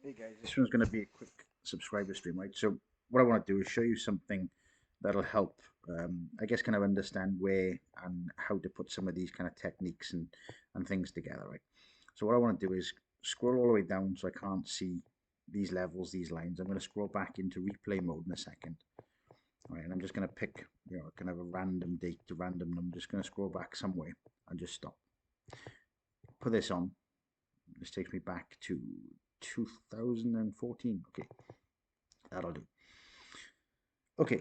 Hey guys, this one's going to be a quick subscriber stream, right? So what I want to do is show you something that'll help, I guess, kind of understand where and how to put some of these kind of techniques and things together, right? So what I want to do is scroll all the way down so I can't see these levels, these lines. I'm going to scroll back into replay mode in a second, all right? And I'm just going to pick, kind of a random date to random. I'm just going to scroll back somewhere and just stop. Put this on. This takes me back to 2014. Okay, that'll do. Okay,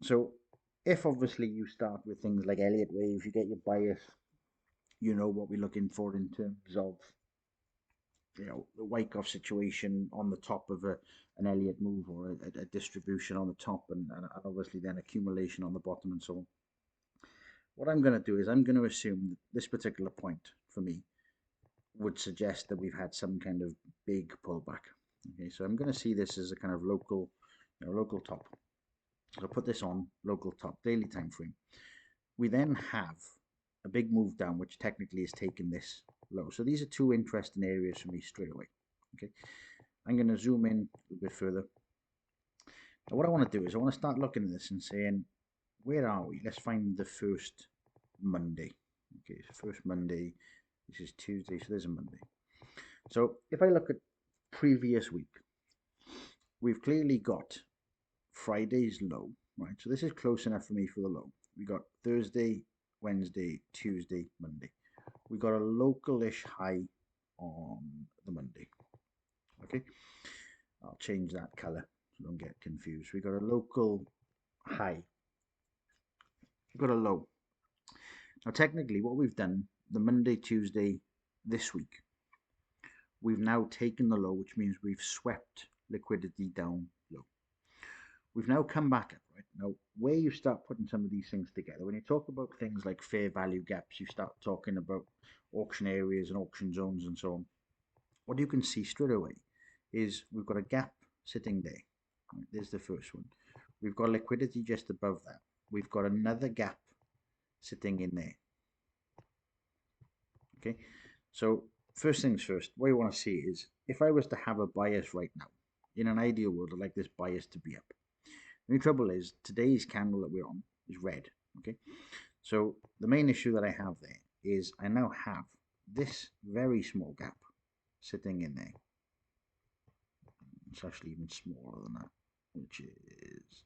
so if obviously you start with things like Elliott wave, you get your bias, you know what we're looking for in terms of the Wyckoff situation on the top of an Elliott move or a distribution on the top, and obviously then accumulation on the bottom and so on. What I'm going to do is I'm going to assume that this particular point for me would suggest that we've had some kind of big pullback. Okay, so I'm going to see this as a kind of local top. So I'll put this on local top daily time frame. We then have a big move down, which technically is taking this low. So these are two interesting areas for me straight away. Okay, I'm going to zoom in a little bit further. Now what I want to do is I want to start looking at this and saying, where are we? Let's find the first Monday. Okay, so first Monday, this is Tuesday, so there's a Monday. So if I look at previous week, we've clearly got Friday's low, right? So this is close enough for me for the low. We got Thursday, Wednesday, Tuesday, Monday. We got a localish high on the Monday. Okay, I'll change that color so don't get confused. We got a local high. We got a low. Now, technically, what we've done the Monday, Tuesday, this week, we've now taken the low, which means we've swept liquidity down low. We've now come back up, right? Now, where you start putting some of these things together, when you talk about things like fair value gaps, you start talking about auction areas and auction zones and so on. What you can see straight away is we've got a gap sitting there. Right, there's the first one. We've got liquidity just above that. We've got another gap sitting in there. Okay, so first things first, what you want to see is if I was to have a bias right now, in an ideal world, I'd like this bias to be up. The only trouble is today's candle that we're on is red. Okay, so the main issue that I have there is I now have this very small gap sitting in there. It's actually even smaller than that, which is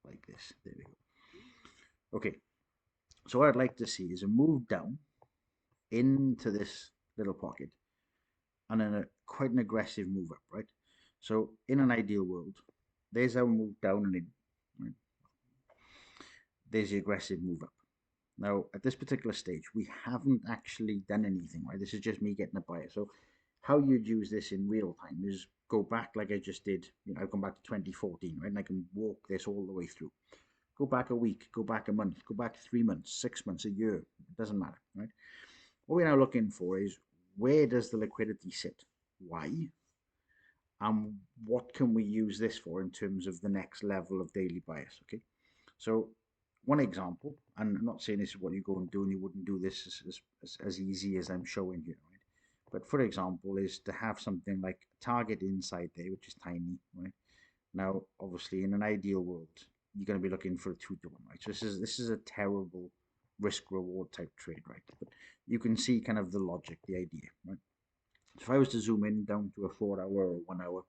like this. There we go. Okay, so what I'd like to see is a move down into this little pocket and then quite an aggressive move up, right? So in an ideal world, there's our move down and in, right? There's the aggressive move up. Now, at this particular stage, we haven't actually done anything, right? This is just me getting a bias. So how you'd use this in real time is go back like I just did. I've gone back to 2014, right? And I can walk this all the way through. Go back a week, go back a month, go back 3 months, 6 months, a year. It doesn't matter, right? What we're now looking for is where does the liquidity sit? Why? And what can we use this for in terms of the next level of daily bias? Okay, so one example, and I'm not saying this is what you go and do, and you wouldn't do this as easy as I'm showing here, right? But for example, is to have something like target inside there, which is tiny, right? Now, obviously, in an ideal world, you're going to be looking for a 2 to 1, right? So this is a terrible risk reward type trade, right? But you can see kind of the logic, the idea, right? So if I was to zoom in down to a 4 hour or 1 hour,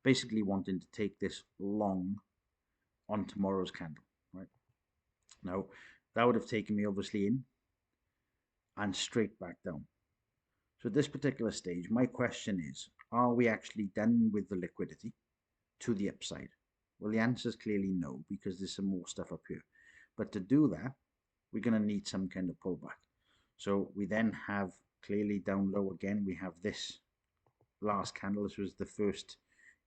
basically wanting to take this long on tomorrow's candle, right? Now, that would have taken me obviously in and straight back down. So at this particular stage, my question is, are we actually done with the liquidity to the upside? Well, the answer is clearly no, because there's some more stuff up here. But to do that, we're going to need some kind of pullback. So we then have clearly down low again, we have this last candle. This was the first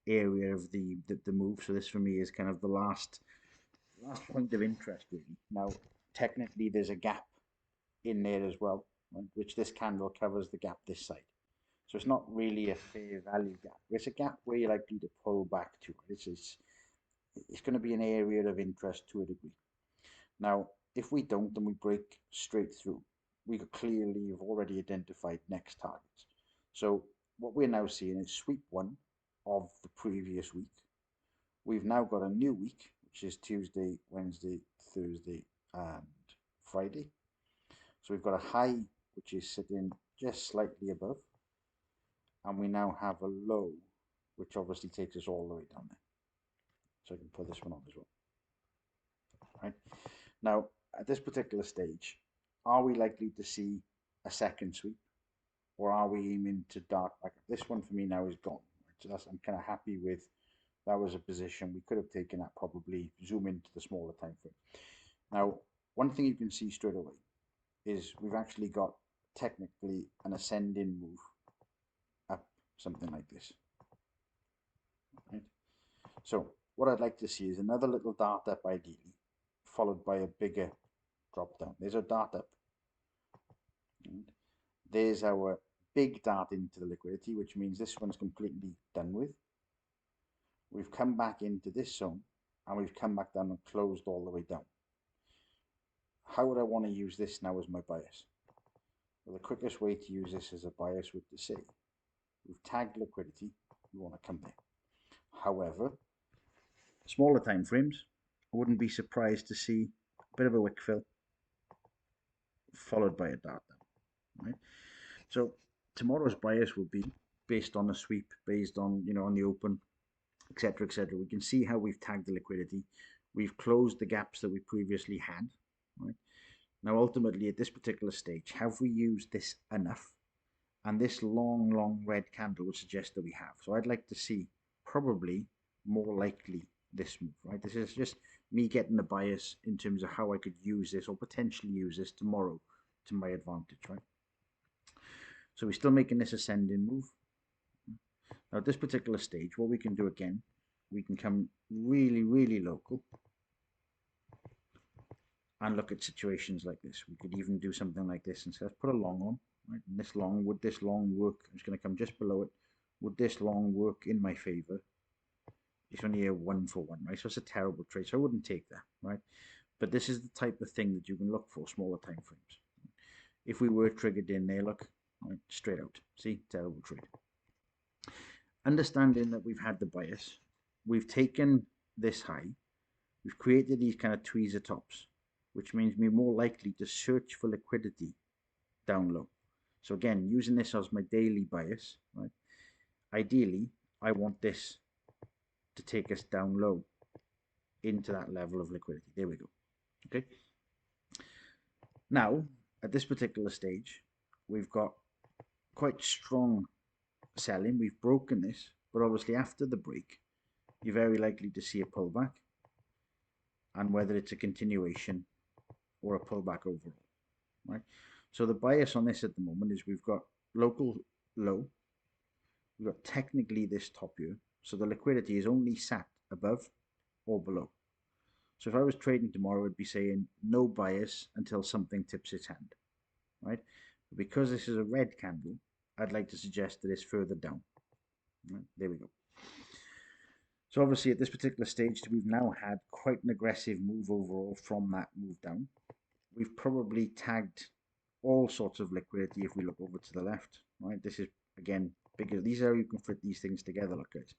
area of the move. So this for me is kind of the last point of interest really. Now, technically there's a gap in there as well, right, which this candle covers the gap this side. So it's not really a fair value gap. It's a gap where you're likely to pull back to. It's going to be an area of interest to a degree. Now, if we don't, then we break straight through. We clearly have already identified next targets. So what we're now seeing is sweep one of the previous week. We've now got a new week, which is Tuesday, Wednesday, Thursday, and Friday. So we've got a high, which is sitting just slightly above, and we now have a low, which obviously takes us all the way down there. So I can put this one on as well. Right? Now, at this particular stage, are we likely to see a second sweep, or are we aiming to dart back? This one for me now is gone. So I'm kind of happy with that. Was a position we could have taken that, probably zoom into the smaller time frame. Now, one thing you can see straight away is we've actually got technically an ascending move up, something like this. Right? So what I'd like to see is another little dart up, ideally, followed by a bigger drop down. There's a dart up. Right? There's our big dart into the liquidity, which means this one's completely done with. We've come back into this zone, and we've come back down and closed all the way down. How would I want to use this now as my bias? Well, the quickest way to use this as a bias would be to say, we've tagged liquidity, we want to come there. However, smaller time frames, I wouldn't be surprised to see a bit of a wick fill followed by a dart down. Right? So tomorrow's bias will be based on a sweep, based on, on the open, etc., etc. We can see how we've tagged the liquidity. We've closed the gaps that we previously had. Right? Now, ultimately, at this particular stage, have we used this enough? And this long, long red candle would suggest that we have. So I'd like to see probably more likely this move, right? This is just me getting a bias in terms of how I could use this or potentially use this tomorrow to my advantage, right? So we're still making this ascending move. Now at this particular stage, what we can do again, we can come really, really local and look at situations like this. We could even do something like this and say, let's put a long on, right? And this long, would this long work? I'm just going to come just below it. Would this long work in my favor? It's only a 1-for-1, right? So it's a terrible trade. So I wouldn't take that, right? But this is the type of thing that you can look for, smaller time frames. If we were triggered in there, look, right, straight out. See, terrible trade. Understanding that we've had the bias, we've taken this high, we've created these kind of tweezer tops, which means we're more likely to search for liquidity down low. So again, using this as my daily bias, right? Ideally, I want this to take us down low into that level of liquidity. There we go. Okay. Now, at this particular stage, we've got quite strong selling. We've broken this, but obviously after the break, you're very likely to see a pullback, and whether it's a continuation or a pullback overall, right? So the bias on this at the moment is we've got local low, we've got technically this top here, so the liquidity is only sat above or below. So if I was trading tomorrow, I'd be saying no bias until something tips its hand, right? But because this is a red candle, I'd like to suggest that it's further down. Right? There we go. So obviously at this particular stage, we've now had quite an aggressive move overall from that move down. We've probably tagged all sorts of liquidity if we look over to the left, right? This is, again, bigger. These are how you can fit these things together, look guys,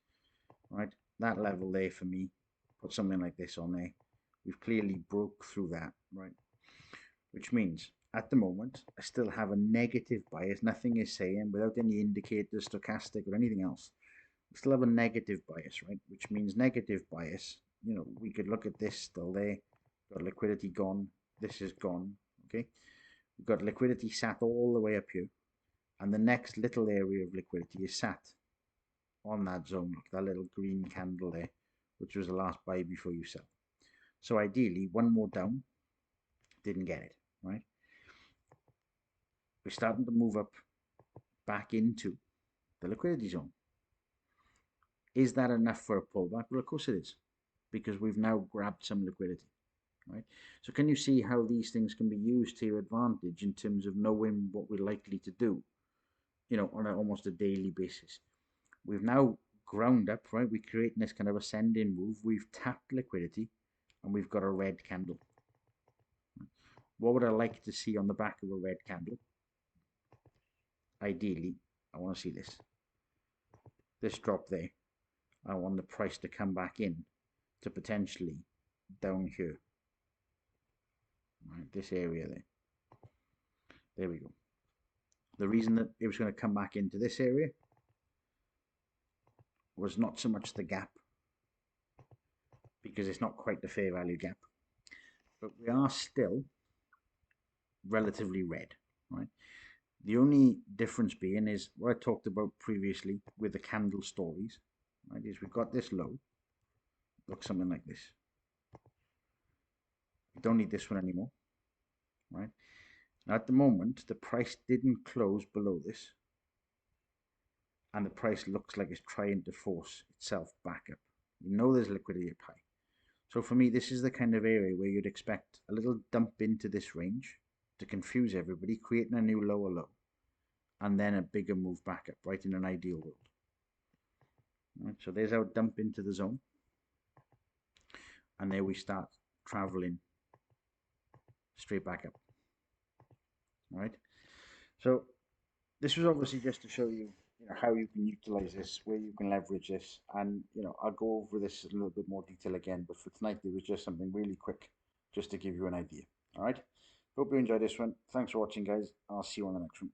right? That level there for me, put something like this on there. We've clearly broke through that, right? Which means at the moment, I still have a negative bias. Nothing is saying, without any indicators, stochastic or anything else, we still have a negative bias, right? Which means negative bias, we could look at this still there. Got liquidity gone. This is gone, okay? We've got liquidity sat all the way up here. And the next little area of liquidity is sat on that zone. Look, that little green candle there, which was the last buy before you sell. So ideally, one more down, didn't get it, right? We're starting to move up back into the liquidity zone. Is that enough for a pullback? Well, of course it is, because we've now grabbed some liquidity, right? So can you see how these things can be used to your advantage in terms of knowing what we're likely to do, on almost a daily basis? We've now ground up, right? We're creating this kind of ascending move. We've tapped liquidity, and we've got a red candle. What would I like to see on the back of a red candle? Ideally, I want to see this. this drop there, I want the price to come back in to potentially down here, right, this area there. There we go. The reason that it was going to come back into this area was not so much the gap, because it's not quite the fair value gap, but we are still relatively red, right? The only difference being is what I talked about previously with the candle stories, right? Is we've got this low, looks something like this. We don't need this one anymore, right? Now at the moment, the price didn't close below this, and the price looks like it's trying to force itself back up. You know there's liquidity up high. So for me, this is the kind of area where you'd expect a little dump into this range to confuse everybody, creating a new lower low, and then a bigger move back up, right, in an ideal world. Right, so there's our dump into the zone, and there we start traveling straight back up. All right, so this was obviously just to show you, how you can utilize this, where you can leverage this, and I'll go over this in a little bit more detail again. But for tonight, it was just something really quick, just to give you an idea. All right. Hope you enjoyed this one. Thanks for watching, guys. I'll see you on the next one.